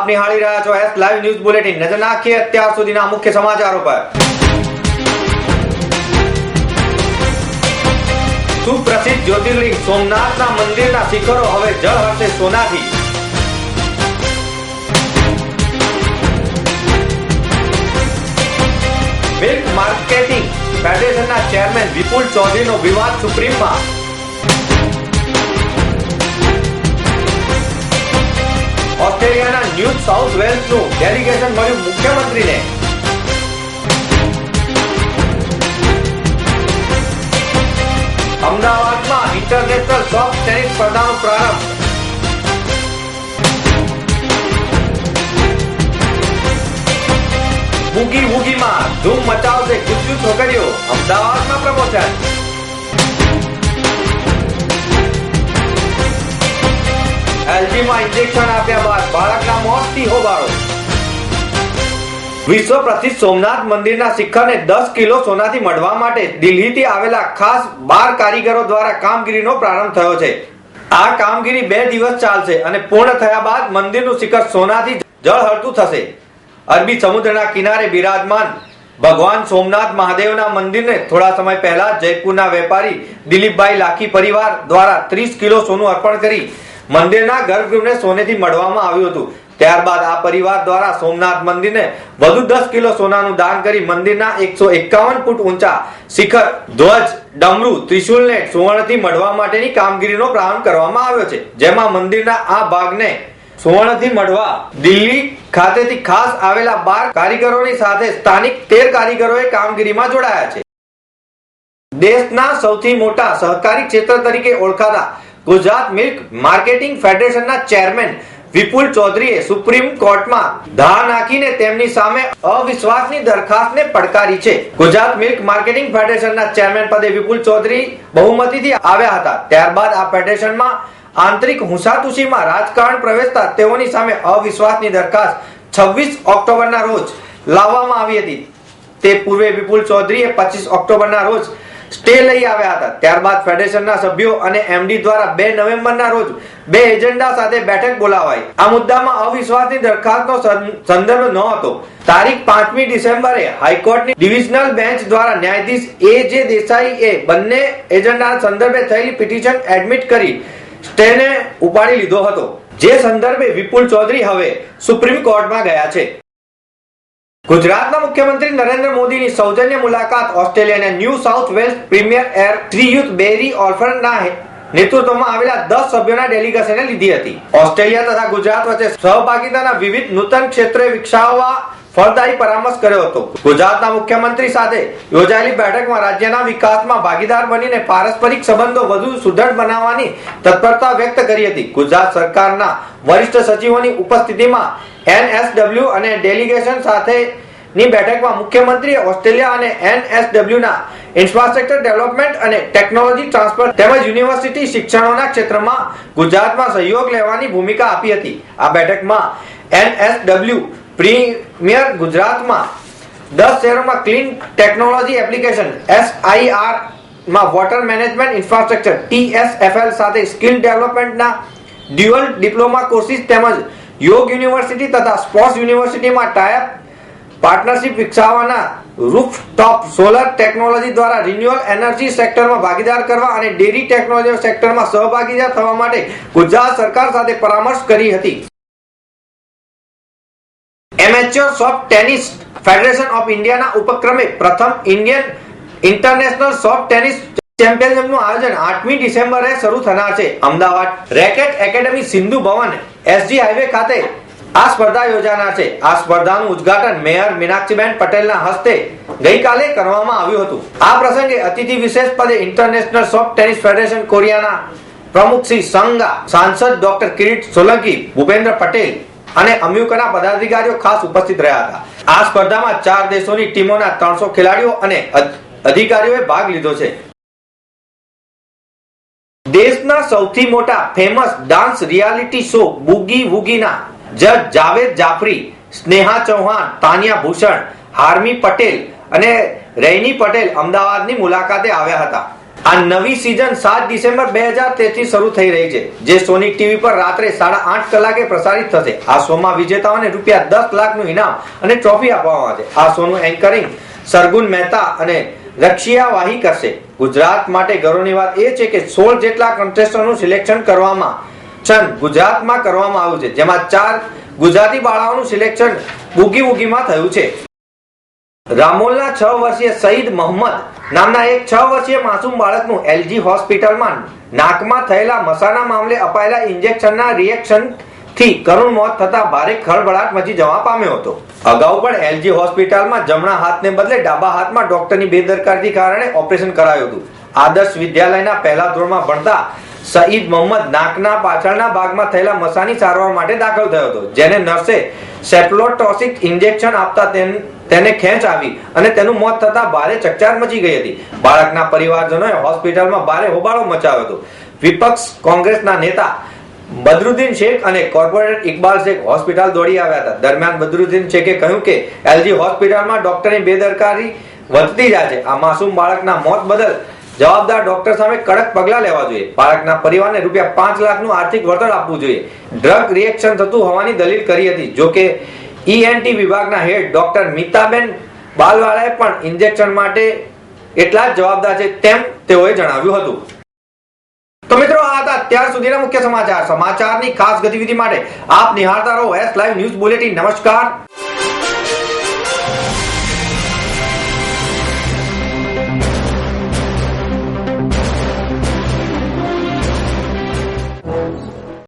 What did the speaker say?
આપ નિહાળી રહ્યા છો એસ લાઈવ ન્યૂઝ બુલેટિન। નજર નાખીએ અત્યાર સુધીના મુખ્ય સમાચારો પર। સુપ્રસિદ્ધ જ્યોતિર્લિંગ સોમનાથના મંદિરના શિખરો હવે ઝળહળશે સોનાથી। મિલ્ક માર્કેટિંગ ફેડરેશનના ચેરમેન વિપુલ ચૌધરીનો વિવાદ સુપ્રીમમાં। ઓસ્ટ્રેલિયાના ન્યૂ સાઉથ વેલ્સનું ડેલિગેશન મળ્યું મુખ્યમંત્રીને। અમદાવાદમાં ઇન્ટરનેશનલ સોફ્ટ ટેનિસ સ્પર્ધાનો પ્રારંભ। બુગી વુગીમાં ધૂમ મચાવશે ગુજ્જુ છોકરીઓ, અમદાવાદમાં પ્રમોશન। એલજીમાં ઇન્જેક્શન આપ્યા બાદ બાળકના મોતથી હોબાળો। વિશ્વ પ્રસિદ્ધ સોમનાથ મંદિરના શિખરને 10 કિલો સોનાથી મઢવા માટે દિલ્હીથી આવેલા ખાસ 12 કારીગરો દ્વારા કામગીરીનો પ્રારંભ થયો છે। આ કામગીરી 2 દિવસ ચાલશે અને પૂર્ણ થયા બાદ મંદિરનું શિખર સોનાથી ઝળહળતું થશે। અરબી સમુદ્રના કિનારે બિરાજમાન ભગવાન સોમનાથ મહાદેવના મંદિરને થોડા સમય પહેલા જયપુરના વેપારી દિલીપભાઈ લાખી પરિવાર દ્વારા 30 કિલો સોનું અર્પણ કરી મંદિરના ગર્ભગૃહને સોનેથી મઢવામાં આવ્યું હતું। ત્યારબાદ આ પરિવાર દ્વારા સોમનાથ મંદિરને વધુ 10 કિલો સોનાનું દાન કરી મંદિરના 151 ફૂટ ઊંચા શિખર, ધ્વજ, ડમરૂ, ત્રિશુલને સુવર્ણથી મઢવા માટેની કામગીરીનો પ્રારંભ કરવામાં આવ્યો છે, જેમાં મંદિરના આ ભાગને સુવર્ણથી મઢવા દિલ્હી ખાતેથી ખાસ આવેલા 12 કારીગરોની સાથે સ્થાનિક 13 કારીગરોએ કામગીરીમાં જોડાયા છે। દેશના સૌથી મોટા સહકારી ક્ષેત્ર તરીકે ઓળખાતા ગુજરાત મિલ્ક માર્કેટિંગ ફેડરેશનના ચેરમેન વિપુલ ચૌધરીએ સુપ્રીમ કોર્ટમાં ધા નાખીને તેમની સામે અવિશ્વાસની દરખાસ્તને પડકારી છે। ગુજરાત મિલ્ક માર્કેટિંગ ફેડરેશનના ચેરમેન પદે વિપુલ ચૌધરી બહુમતીથી આવ્યા હતા। ત્યારબાદ આ ફેડરેશનમાં આંતરિક હુંસાતુસીમાં રાજકારણ પ્રવેશતા તેઓની સામે અવિશ્વાસની દરખાસ્ત 26 ઓક્ટોબરના રોજ લાવવામાં આવી હતી। તે પૂર્વે વિપુલ ચૌધરીએ 25 ઓક્ટોબરના રોજ સ્ટે લઈ આવ્યા હતા। ત્યારબાદ ફેડરેશનના સભ્યો અને એમડી દ્વારા 2 નવેમ્બરના રોજ 2 એજન્ડા સાથે બેઠક બોલાવાઈ। આ મુદ્દામાં અવિશ્વાસની દરખાસ્તનો સંદર્ભ ન હતો। તારીખ 5મી ડિસેમ્બરે હાઈકોર્ટની ડિવિઝનલ બેન્ચ દ્વારા ન્યાયાધીશ એ.જે. દેસાઈએ બંને એજન્ડાના સંદર્ભે થયેલી પિટિશન એડમિટ કરી સ્ટેને ઉપાડી લીધો હતો, જે સંદર્ભે વિપુલ ચૌધરી હવે સુપ્રીમ કોર્ટમાં ગયા છે। ગુજરાતના મુખ્યમંત્રી નરેન્દ્ર મોદીની સૌજન્ય મુલાકાત ઓસ્ટ્રેલિયાના ન્યૂ સાઉથ વેલ્સ પ્રીમિયર એર શ્રીયુત બેરી ઓલ્ફરના નેતૃત્વમાં આવેલા 10 સભ્યોના ડેલિગેશને લીધી હતી। ઓસ્ટ્રેલિયા તથા ગુજરાત વચ્ચે સહભાગીતાના વિવિધ નૂતન ક્ષેત્રે વિકસાવવા ફળદાયી પરામર્શ કર્યો હતો। ગુજરાતના મુખ્યમંત્રી સાથે યોજાયેલી બેઠકમાં રાજ્યના વિકાસમાં ભાગીદાર બનીને પારસ્પરિક સંબંધો વધુ સુદૃઢ બનાવવાની તત્પરતા વ્યક્ત કરી હતી। ગુજરાત સરકારના વરિષ્ઠ સચિવોની ઉપસ્થિતિમાં એનએસડબલ્યુ અને ડેલિગેશન સાથેની બેઠકમાં મુખ્યમંત્રીએ ઓસ્ટ્રેલિયા અને એનએસડબલ્યુના ઇન્ફ્રાસ્ટ્રક્ચર ડેવલપમેન્ટ અને ટેકનોલોજી ટ્રાન્સફર તેમજ યુનિવર્સિટી શિક્ષણોના ક્ષેત્રમાં ગુજરાતમાં સહયોગ લેવાની ભૂમિકા આપી હતી। આ બેઠકમાં એનએસડબલ્યુ પ્રીમિયર ગુજરાતમાં 10 શહેરોમાં ક્લીન ટેકનોલોજી એપ્લિકેશન SIR માં વોટર મેનેજમેન્ટ ઇન્ફ્રાસ્ટ્રક્ચર TSFL સાથે સ્કિલ ડેવલપમેન્ટના ડ્યુઅલ ડિપ્લોમા કોર્સિસ તેમજ યોગ યુનિવર્સિટી તથા સ્પોર્ટ્સ યુનિવર્સિટીમાં ટાઈપ પાર્ટનરશિપ વિકસાવવાના રૂફટોપ સોલર ટેકનોલોજી દ્વારા રિન્યુઅલ એનર્જી સેક્ટરમાં ભાગીદાર કરવા અને ડેરી ટેકનોલોજી સેક્ટરમાં સહભાગીદાર થવા માટે ગુજરાત સરકાર સાથે પરામર્શ કરી હતી। Amateur soft tennis federation of ઇન્ડિયાના ઉપક્રમે પ્રથમ ઇન્ડિયન ઇન્ટરનેશનલ સોફ્ટ ટેનિસ ચેમ્પિયનશિપનું આયોજન 8મી ડિસેમ્બરે શરૂ થનાર છે। Ahmedabad racket academy Sindhu Bhavan SG highway ખાતે આ સ્પર્ધા યોજાનાર છે। આ સ્પર્ધાનું ઉદ્ઘાટન મેયર મીનાક્ષીબેન પટેલના હસ્તે ગઈકાલે કરવામાં આવ્યું હતું। આ પ્રસંગે અતિથિ વિશેષ પદે ઇન્ટરનેશનલ સોફ્ટ ટેનિસ ફેડરેશન કોરિયાના પ્રમુખ શ્રી સંગા, સાંસદ ડોક્ટર કિરીટ સોલંકી, ભૂપેન્દ્ર પટેલ અને અમ્યુકના પદાધિકારીઓ ખાસ ઉપસ્થિત રહ્યા હતા। આ સ્પર્ધામાં 4 દેશોની ટીમોના 300 ખેલાડીઓ અને અધિકારીઓએ ભાગ લીધો છે। દેશના સૌથી મોટા ફેમસ ડાન્સ રિયાલિટી શો બુગી વુગીના જજ જાવેદ જાફરી, સ્નેહા ચૌહાણ, તાનિયા ભૂષણ, હાર્મી પટેલ અને રૈની પટેલ અમદાવાદની મુલાકાતે આવ્યા હતા। આ નવી સિઝન 7 ડિસેમ્બર 2013 થી શરૂ થઈ રહી છે, જે સોની ટીવી પર રાત્રે 8:30 કલાકે પ્રસારિત થશે. આ શોમાં વિજેતાઓને ₹10 લાખનું ઇનામ અને ટ્રોફી આપવામાં આવશે. આ શોનું એન્કરિંગ સરગુન મહેતા અને રક્ષિયા વાહી કરશે. ગુજરાત માટે ગૌરવની વાત એ છે કે 16 જેટલા કન્ટેસ્ટન્ટનું સિલેક્શન ગુજરાતમાં કરવામાં આવ્યું છે, જેમાં 4 ગુજરાતી બાળાઓનું સિલેક્શન બુગી વુગીમાં થયું છે. રામોલના 6 વર્ષીય સઈદ મોહમ્મદ નામના એક 6 વર્ષીય માસૂમ બાળકનું એલજી હોસ્પિટલમાં નાકમાં થયેલા મસાના મામલે અપાયેલા ઇન્જેક્શનના રિએક્શનથી કરુણ મોત થતા ભારે ખળભળાટ મચી જવા પામ્યો હતો. અગાઉ પણ એલજી હોસ્પિટલમાં જમણા હાથને બદલે ડાબા હાથમાં ડોક્ટરની બેદરકારીથી કારણે ઓપરેશન કરાયું હતું. આદર્શ વિદ્યાલયના પહેલા ધોરણમાં ભણતા સઈદ મોહમ્મદ નાકના પાછળના ભાગમાં થયેલા મસાની સારવાર માટે દાખલ થયો હતો, જેને નર્સે સેપ્લોટોસિક ઇન્જેક્શન આપતા તેને ખેંચ આવી અને તેનું મોત થતા ભારે ચકચાર મચી ગઈ હતી. બાળકના પરિવારજનોએ હોસ્પિટલમાં ભારે હોબાળો મચાવ્યો હતો. વિપક્ષ કોંગ્રેસના નેતા બદરુદ્દીન શેખ અને કોર્પોરેટર ઇકબાલ શેખ હોસ્પિટલ દોડી આવ્યા હતા. દરમિયાન બદરુદ્દીન શેખે કહ્યું કે એલજી હોસ્પિટલમાં ડોક્ટરની બેદરકારી વધતી જાય છે. આ માસૂમ બાળકના મોત બદલ જવાબદાર ડોક્ટર સામે કડક પગલાં લેવા જોઈએ. બાળકના પરિવારને ₹5 લાખનું આર્થિક વળતર આપવું જોઈએ. ડ્રગ રિએક્શન થતું હોવાની દલીલ કરી હતી. જો કે ઈએનટી વિભાગના હેડ ડોક્ટર મીતાબેન બાલવાળાએ પણ ઇન્જેક્શન માટે એટલા જ જવાબદાર છે તેમ તેઓએ જણાવ્યું હતું. તો મિત્રો, આ હતા અત્યાર સુધીના મુખ્ય સમાચાર. સમાચારની ખાસ ગતિવિધિ માટે આપ નિહાળતા રહો એસ લાઈવ ન્યૂઝ બુલેટિન. નમસ્કાર.